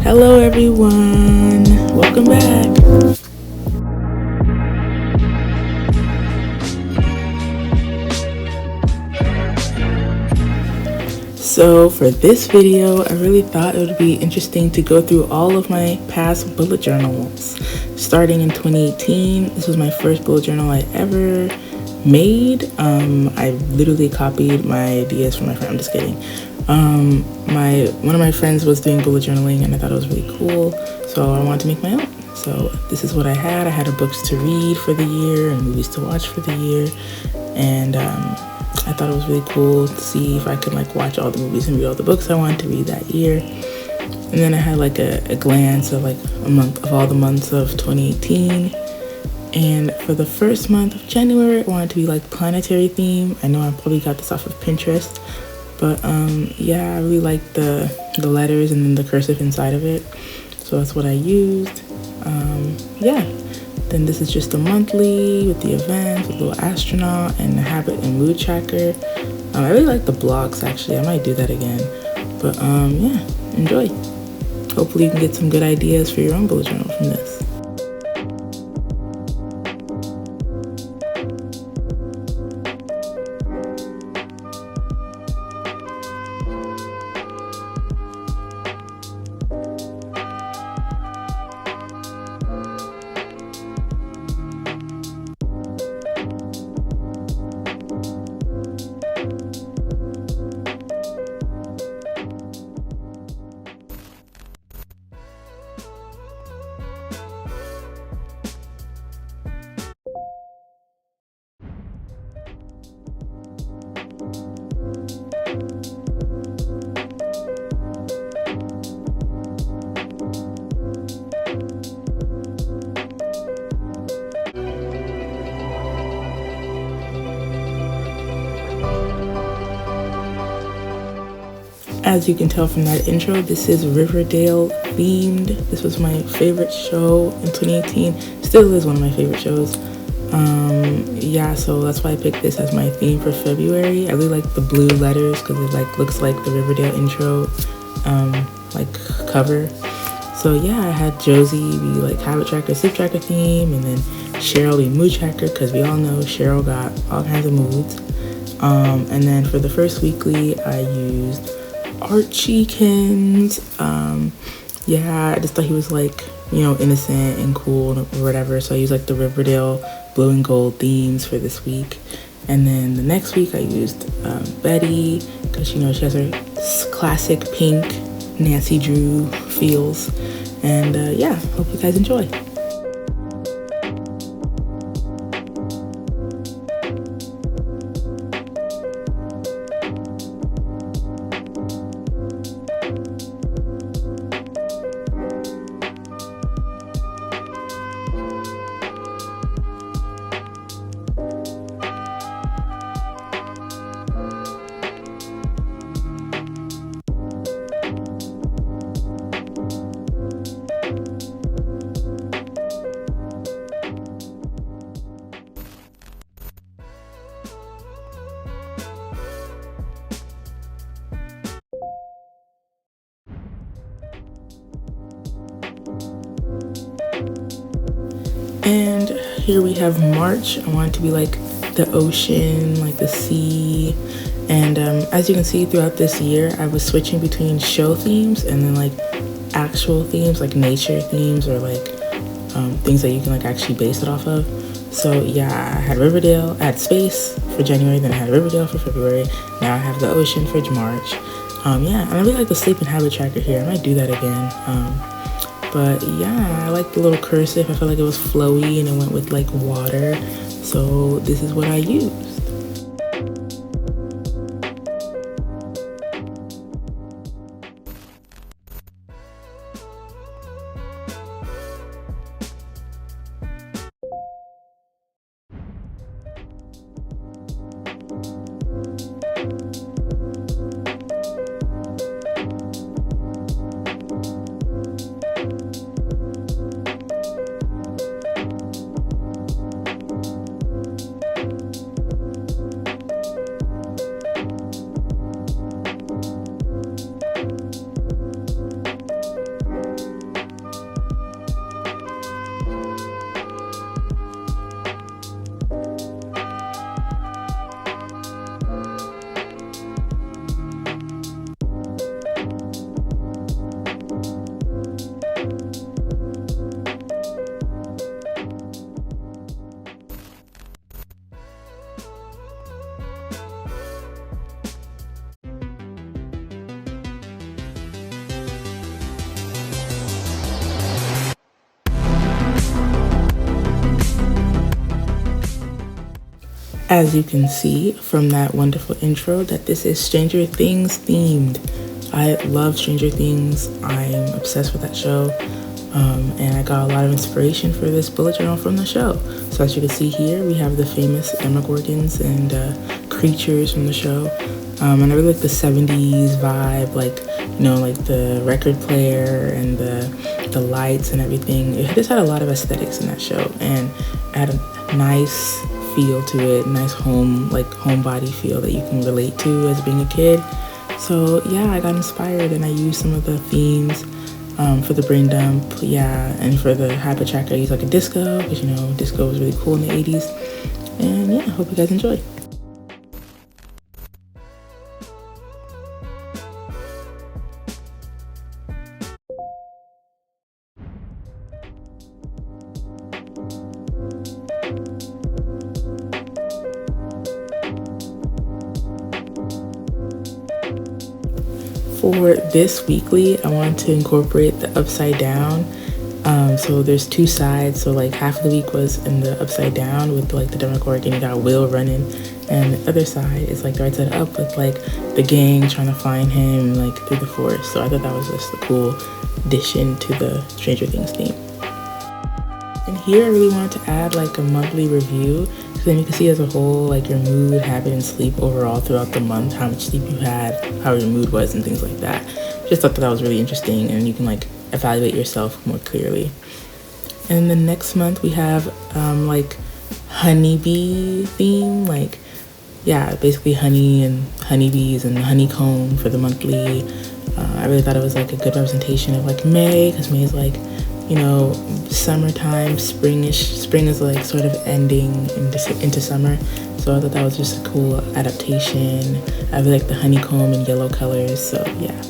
Hello everyone, welcome back. So for this video, I really thought it would be interesting to go through all of my past bullet journals. Starting in 2018, this was my first bullet journal I ever made. I literally copied my ideas from my friend. I'm just kidding. One of my friends was doing bullet journaling and I thought it was really cool, so I wanted to make my own. So this is what I had. I had books to read for the year and movies to watch for the year, and I thought it was really cool to see if I could watch all the movies and read all the books I wanted to read that year. And then I had a glance of a month of all the months of 2018. And for the first month of January, I wanted to be planetary theme. I know I probably got this off of Pinterest, but yeah, I really liked the letters and then the cursive inside of it. So that's what I used. Yeah. Then this is just a monthly with the events, with a little astronaut and the habit and mood tracker. I really like the blocks actually. I might do that again. But yeah, enjoy. Hopefully you can get some good ideas for your own bullet journal from this. As you can tell from that intro, this is Riverdale themed. This was my favorite show in 2018. Still is one of my favorite shows. Yeah, so that's why I picked this as my theme for February. I really like the blue letters because it looks like the Riverdale intro cover. So yeah, I had Josie be habit tracker, sleep tracker theme, and then Cheryl be mood tracker because we all know Cheryl got all kinds of moods. And then for the first weekly, I used Archiekins. Yeah, I just thought he was innocent and cool or whatever, so I used the Riverdale blue and gold themes for this week. And then the next week I used Betty because she has her classic pink Nancy Drew feels. And yeah, hope you guys enjoy. And here we have March. I want it to be the ocean, the sea. And as you can see throughout this year, I was switching between show themes and then actual themes, nature themes, or things that you can actually base it off of. So yeah, I had Riverdale, I had space for January, then I had Riverdale for February. Now I have the ocean for March. Yeah, and I really like the sleep and habit tracker here. I might do that again. But yeah, I like the little cursive. I felt like it was flowy and it went with water. So this is what I used. As you can see from that wonderful intro, that this is Stranger Things themed. I love Stranger Things. I'm obsessed with that show. And I got a lot of inspiration for this bullet journal from the show. So as you can see here, we have the famous Demogorgons and creatures from the show. And I really like the 70s vibe, like, you know, like the record player and the lights and everything. It just had a lot of aesthetics in that show and had a nice feel to it, nice homebody feel that you can relate to as being a kid. So yeah, I got inspired and I used some of the themes for the brain dump, and for the habit tracker I used like a disco, because you know disco was really cool in the 80s. And yeah, hope you guys enjoy. For this weekly, I wanted to incorporate the upside down. So there's two sides. So like half of the week was in the upside down with like the Demogorgon, you got Will running, and the other side is like the right side up with like the gang trying to find him like through the forest. So I thought that was just a cool addition to the Stranger Things theme. And here I really wanted to add like a monthly review, so then you can see as a whole like your mood, habit, and sleep overall throughout the month, how much sleep you had, how your mood was, and things like that. Just thought that was really interesting, and you can like evaluate yourself more clearly. And the next month we have like honeybee theme, like basically honey and honeybees and honeycomb for the monthly. I really thought it was like a good representation of like May, because May is like, you know, summertime, springish. Spring is like sort of ending into summer. So I thought that was just a cool adaptation. I really like the honeycomb and yellow colors, so yeah.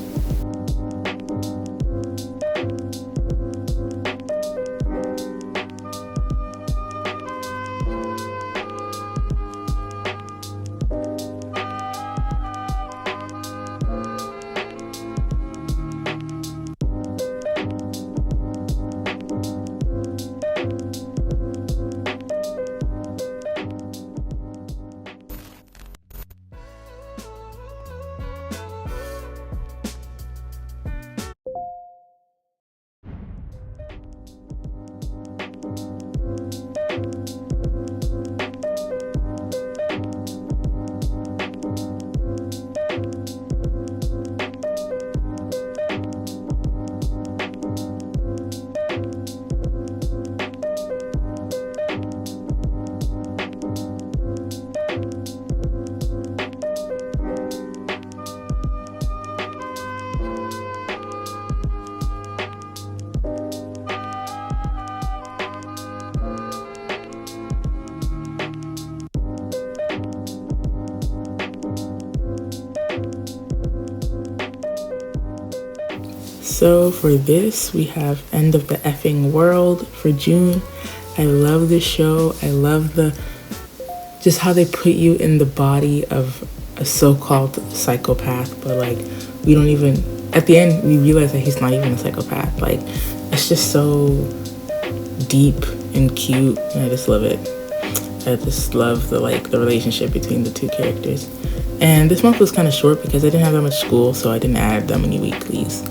So for this, we have End of the Effing World for June. I love this show. I love just how they put you in the body of a so-called psychopath, but like we don't even, at the end we realize that he's not even a psychopath. Like it's just so deep and cute, and I just love it. I just love the relationship between the two characters. And this month was kind of short because I didn't have that much school, so I didn't add that many weeklies.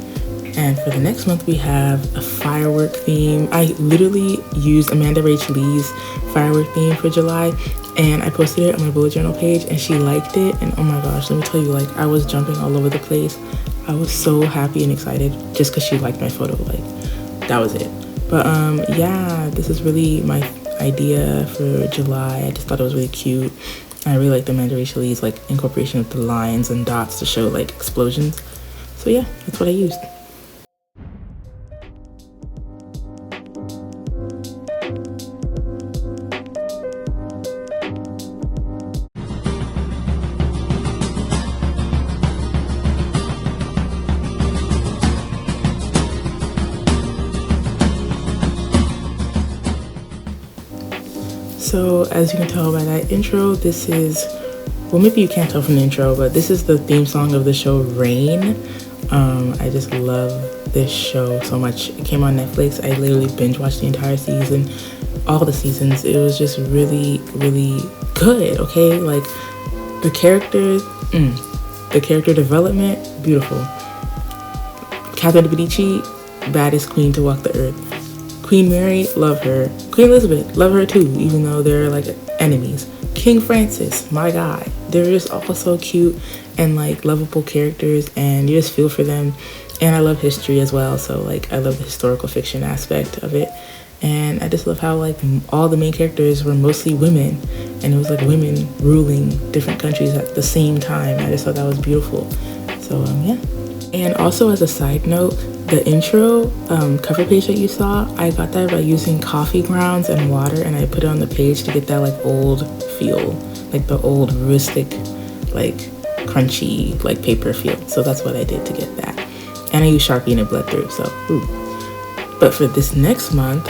And for the next month, we have a firework theme. I literally used Amanda Rach Lee's firework theme for July, and I posted it on my bullet journal page, and she liked it. And oh my gosh, let me tell you, like I was jumping all over the place. I was so happy and excited just because she liked my photo. Like that was it. But yeah, this is really my idea for July. I just thought it was really cute. I really like the Amanda Rach Lee's like incorporation of the lines and dots to show like explosions. So yeah, that's what I used. So as you can tell by that intro, this is, well, maybe you can't tell from the intro, but this is the theme song of the show Rain. I just love this show so much. It came on Netflix. I literally binge watched the entire season, all the seasons. It was just really, really good, okay? Like the characters, the character development, beautiful. Catherine de Medici, baddest queen to walk the earth. Queen Mary, love her. Queen Elizabeth, love her too, even though they're like enemies. King Francis, my guy. They're just all so cute and like lovable characters, and you just feel for them. And I love history as well, so like I love the historical fiction aspect of it. And I just love how like all the main characters were mostly women, and it was like women ruling different countries at the same time. I just thought that was beautiful. So yeah. And also as a side note, the intro cover page that you saw, I got that by using coffee grounds and water, and I put it on the page to get that like old feel, like the old rustic, like crunchy, like paper feel. So that's what I did to get that. And I used Sharpie and it bled through, so ooh. But for this next month,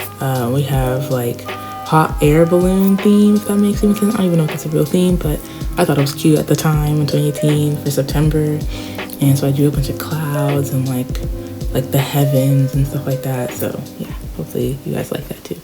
we have like hot air balloon theme, if that makes any sense. I don't even know if that's a real theme, but I thought it was cute at the time in 2018 for September. And so I drew a bunch of clouds and like the heavens and stuff like that. So yeah, hopefully you guys like that too.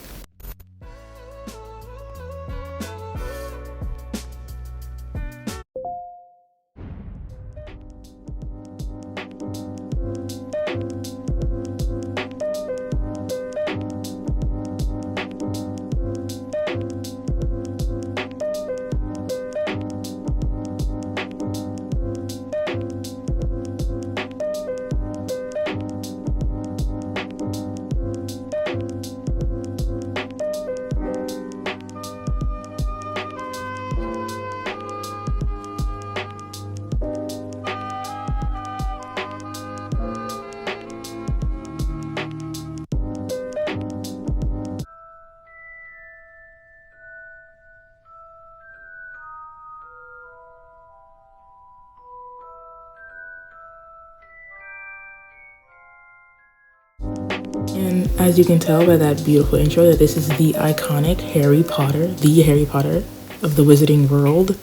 And as you can tell by that beautiful intro, that this is the iconic Harry Potter, the Harry Potter of the Wizarding World.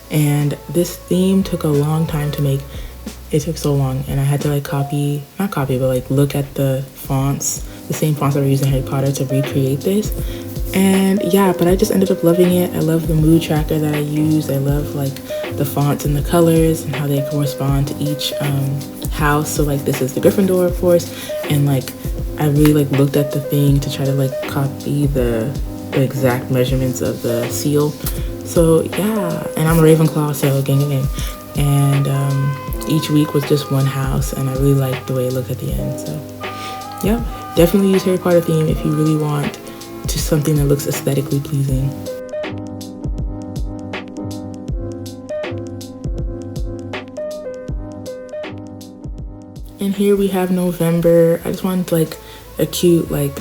And this theme took a long time to make. It took so long, and I had to like not copy, but like look at the fonts, the same fonts that were used in Harry Potter to recreate this. And yeah, but I just ended up loving it. I love the mood tracker that I use. I love like the fonts and the colors and how they correspond to each house. So like this is the Gryffindor, of course, and like I really like looked at the thing to try to like copy the exact measurements of the seal. So yeah, and I'm a Ravenclaw, so gang. And each week was just one house, and I really liked the way it looked at the end. So yeah, definitely use Harry Potter theme if you really want to something that looks aesthetically pleasing. And here we have November. I just wanted like a cute, like,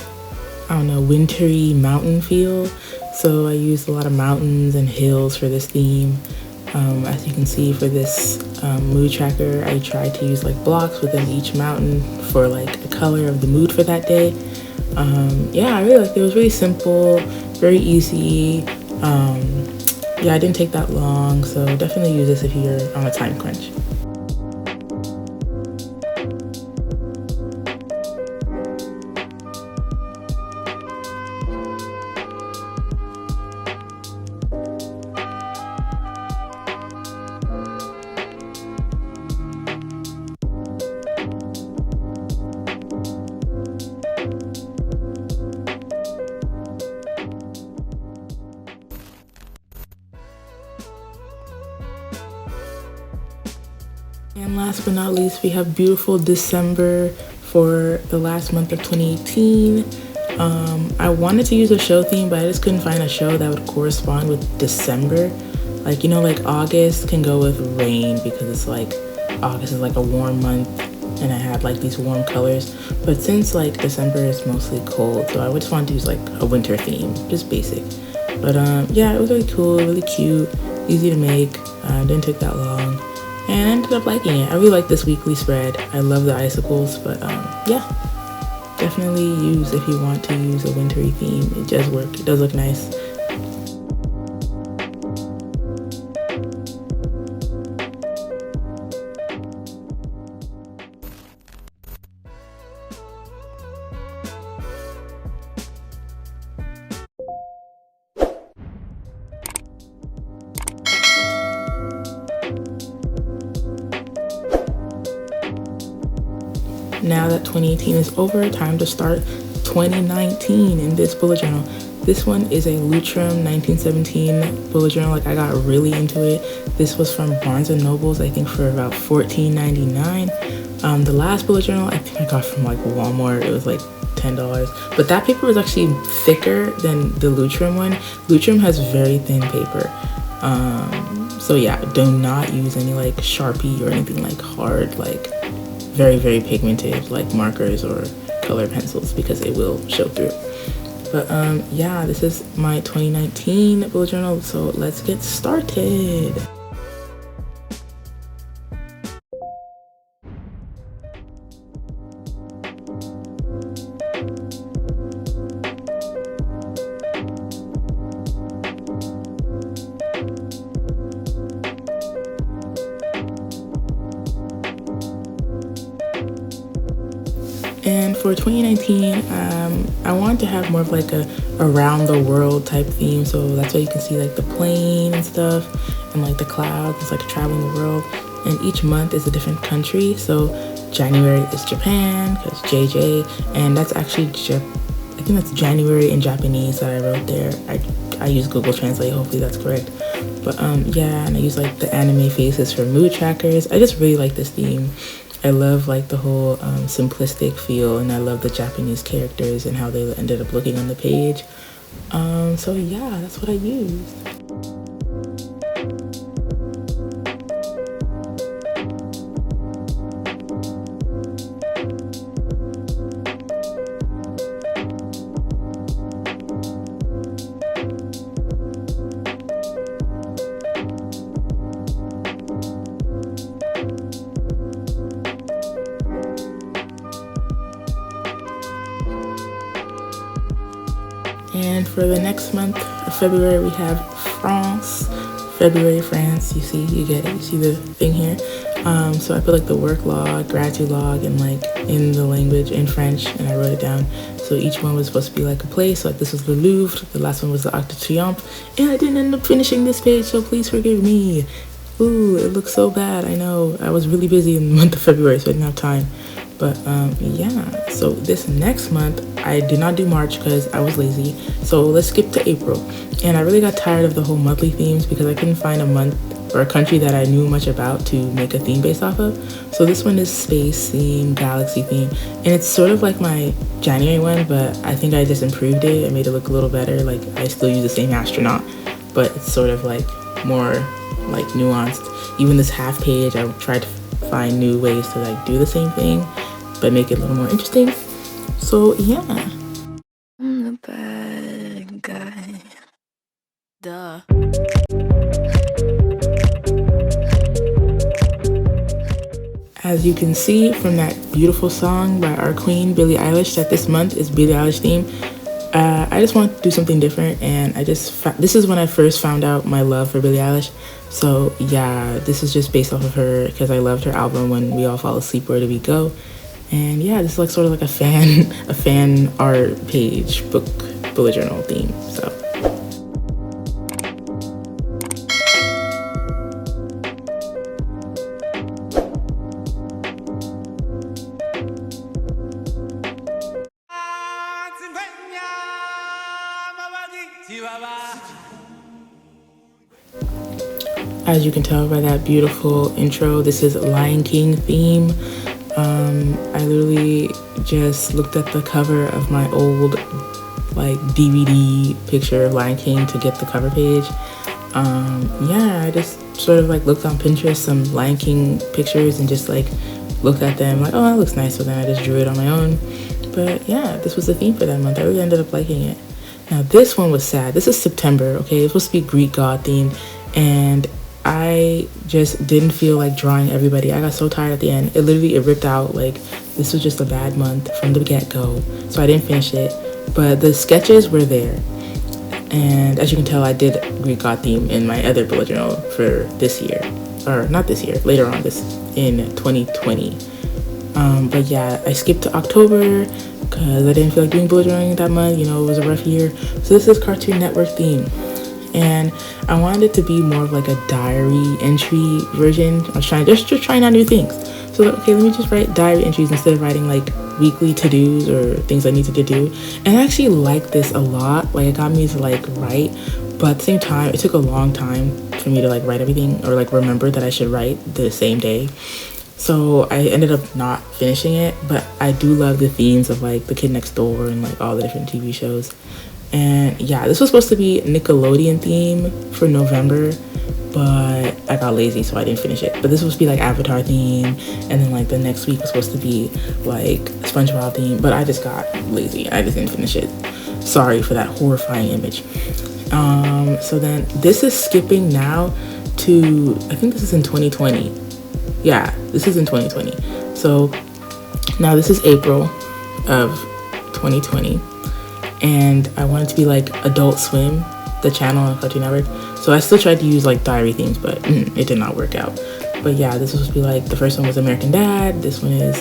I don't know, wintry mountain feel. So I used a lot of mountains and hills for this theme. As you can see for this mood tracker, I tried to use like blocks within each mountain for like the color of the mood for that day. Yeah, I really liked it. It was really simple, very easy. Yeah, I didn't take that long, so definitely use this if you're on a time crunch. And last but not least, we have beautiful December for the last month of 2018. I wanted to use a show theme, but I just couldn't find a show that would correspond with December. Like, you know, like August can go with rain because it's like August is like a warm month and I had like these warm colors. But since like December is mostly cold, so I just wanted to use like a winter theme, just basic. But yeah, it was really cool, really cute, easy to make, didn't take that long. And I ended up liking it. I really like this weekly spread. I love the icicles, but yeah, definitely use if you want to use a wintry theme. It does work. It does look nice. now that 2018 is over, time to start 2019 in this bullet journal. This one is a Lutrum 1917 bullet journal. Like, I got really into it. This was from Barnes & Nobles, I think for about $14.99. The last bullet journal I think I got from like Walmart. It was like $10. But that paper was actually thicker than the Lutrum one. Lutrum has very thin paper. So yeah, do not use any like Sharpie or anything like hard, like very, very pigmented like markers or color pencils, because it will show through. But yeah, this is my 2019 bullet journal, so let's get started. And for 2019, I wanted to have more of like a around the world type theme. So that's why you can see like the plane and stuff, and like the clouds. It's like traveling the world. And each month is a different country. So January is Japan, because JJ, and that's actually I think that's January in Japanese that I wrote there. I use Google Translate. Hopefully that's correct. But yeah, and I use like the anime faces for mood trackers. I just really like this theme. I love like the whole simplistic feel, and I love the Japanese characters and how they ended up looking on the page. So yeah, that's what I used. And for the next month of February, we have France. February, France. You see, you get it. You see the thing here. So I put like the work log, gratitude log, and like in the language in French, and I wrote it down. So each one was supposed to be like a place. So like this was the Louvre. The last one was the Arc de Triomphe, and I didn't end up finishing this page. So please forgive me. Ooh, it looks so bad. I know. I was really busy in the month of February, so I didn't have time. But yeah, so this next month, I did not do March because I was lazy. So let's skip to April. And I really got tired of the whole monthly themes because I couldn't find a month or a country that I knew much about to make a theme based off of. So this one is space theme, galaxy theme. And it's sort of like my January one, but I think I just improved it. I made it look a little better. Like, I still use the same astronaut, but it's sort of like more like nuanced. Even this half page, I tried to find new ways to like do the same thing, but make it a little more interesting. So yeah. I'm the bad guy. Duh. As you can see from that beautiful song by our queen, Billie Eilish, that this month is Billie Eilish theme. I just want to do something different, and this is when I first found out my love for Billie Eilish. So yeah, this is just based off of her because I loved her album When We All Fall Asleep, Where Do We Go? And yeah, this is like sort of like a fan art page book bullet journal theme. So as you can tell by that beautiful intro, this is Lion King theme. I literally just looked at the cover of my old like DVD picture of Lion King to get the cover page. Yeah, I just sort of like looked on Pinterest some Lion King pictures and just like looked at them like, oh, that looks nice. So then I just drew it on my own. But yeah, this was the theme for that month. I really ended up liking it. Now this one was sad. This is September, okay? It's supposed to be Greek god themed, and I just didn't feel like drawing everybody. I got so tired at the end. It ripped out. Like, this was just a bad month from the get-go. So I didn't finish it. But the sketches were there. And as you can tell, I did Greek god theme in my other bullet journal for this year. Or not this year, later on in 2020. But yeah, I skipped to October because I didn't feel like doing bullet journaling that month. You know, it was a rough year. So this is Cartoon Network theme. And I wanted it to be more of like a diary entry version. I was trying out new things. So was like, okay, let me just write diary entries instead of writing like weekly to-dos or things I needed to do. And I actually like this a lot. Like, it got me to like write, but at the same time, it took a long time for me to like write everything or like remember that I should write the same day. So I ended up not finishing it, but I do love the themes of like The Kid Next Door and like all the different TV shows. And yeah, this was supposed to be Nickelodeon theme for November, but I got lazy, so I didn't finish it. But this was supposed to be like Avatar theme, and then like the next week was supposed to be like SpongeBob theme, but I just got lazy. I just didn't finish it. Sorry for that horrifying image. So then this is skipping now to, I think this is in 2020. Yeah, this is in 2020. So now this is April of 2020, and I wanted to be like Adult Swim, the channel on Cartoon Network. So I still tried to use like diary themes, but it did not work out. But yeah, this was supposed to be like, the first one was American Dad, this one is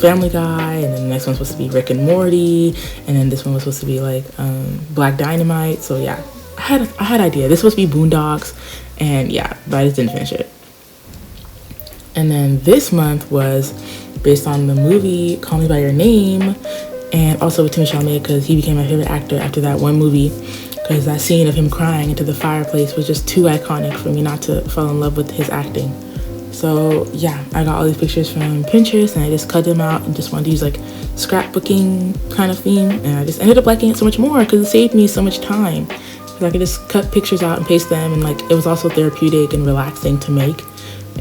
Family Guy, and then the next one's supposed to be Rick and Morty, and then this one was supposed to be like Black Dynamite. So yeah, I had idea. This was supposed to be Boondocks, and yeah, but I just didn't finish it. And then this month was based on the movie Call Me By Your Name, and also with Timothée Chalamet, because he became my favorite actor after that one movie, because that scene of him crying into the fireplace was just too iconic for me not to fall in love with his acting. So yeah, I got all these pictures from Pinterest, and I just cut them out and just wanted to use like scrapbooking kind of theme, and I just ended up liking it so much more because it saved me so much time. Because I could just cut pictures out and paste them, and like it was also therapeutic and relaxing to make,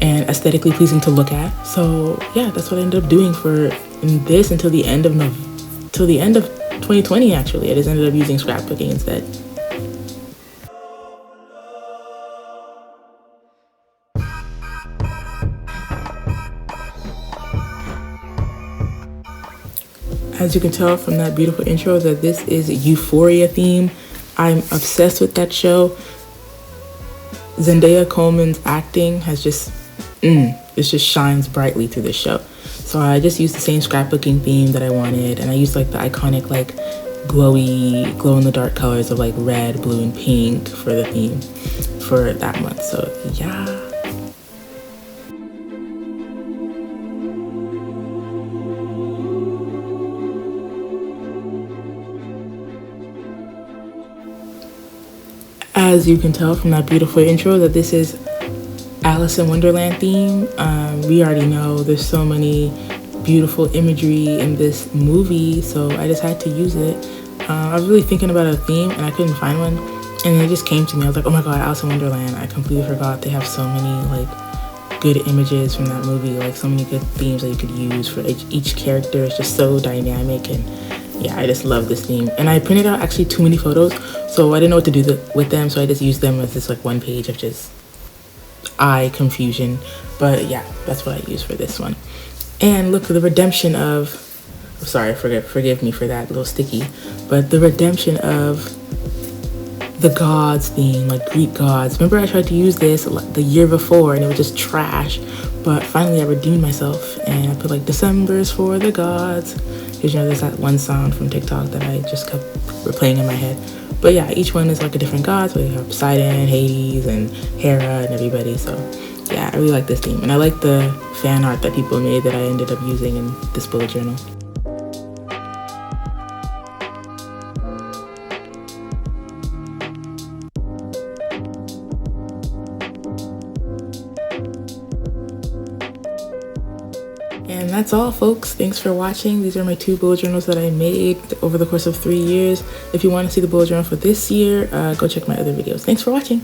and aesthetically pleasing to look at. So yeah, that's what I ended up doing for this until the end of 2020. Actually, I just ended up using scrapbooking instead. As you can tell from that beautiful intro that this is a Euphoria theme. I'm obsessed with that show. Zendaya Coleman's acting has just, it just shines brightly through this show. So I just used the same scrapbooking theme that I wanted, and I used like the iconic like glow in the dark colors of like red, blue, and pink for the theme for that month. So yeah. As you can tell from that beautiful intro that this is Alice in Wonderland theme. We already know there's so many beautiful imagery in this movie, so I just had to use it. I was really thinking about a theme and I couldn't find one, and it just came to me. I was like, oh my god, Alice in Wonderland. I completely forgot they have so many like good images from that movie, like so many good themes that you could use for each character. It's just so dynamic, and yeah, I just love this theme. And I printed out actually too many photos, so I didn't know what to do with them, so I just used them as this like one page of just eye confusion. But yeah, that's what I used for this one. And look, the redemption of, sorry, forgive me for that little sticky, but the redemption of the gods theme, like Greek gods. Remember I tried to use this the year before and it was just trash, but finally I redeemed myself and I put like December's for the gods, because you know there's that one song from TikTok that I just kept replaying in my head. But yeah, each one is like a different god, so you have Poseidon, Hades, and Hera, and everybody. So yeah, I really like this theme, and I like the fan art that people made that I ended up using in this bullet journal. And that's all, folks. Thanks for watching. These are my 2 bullet journals that I made over the course of 3 years. If you want to see the bullet journal for this year, go check my other videos. Thanks for watching.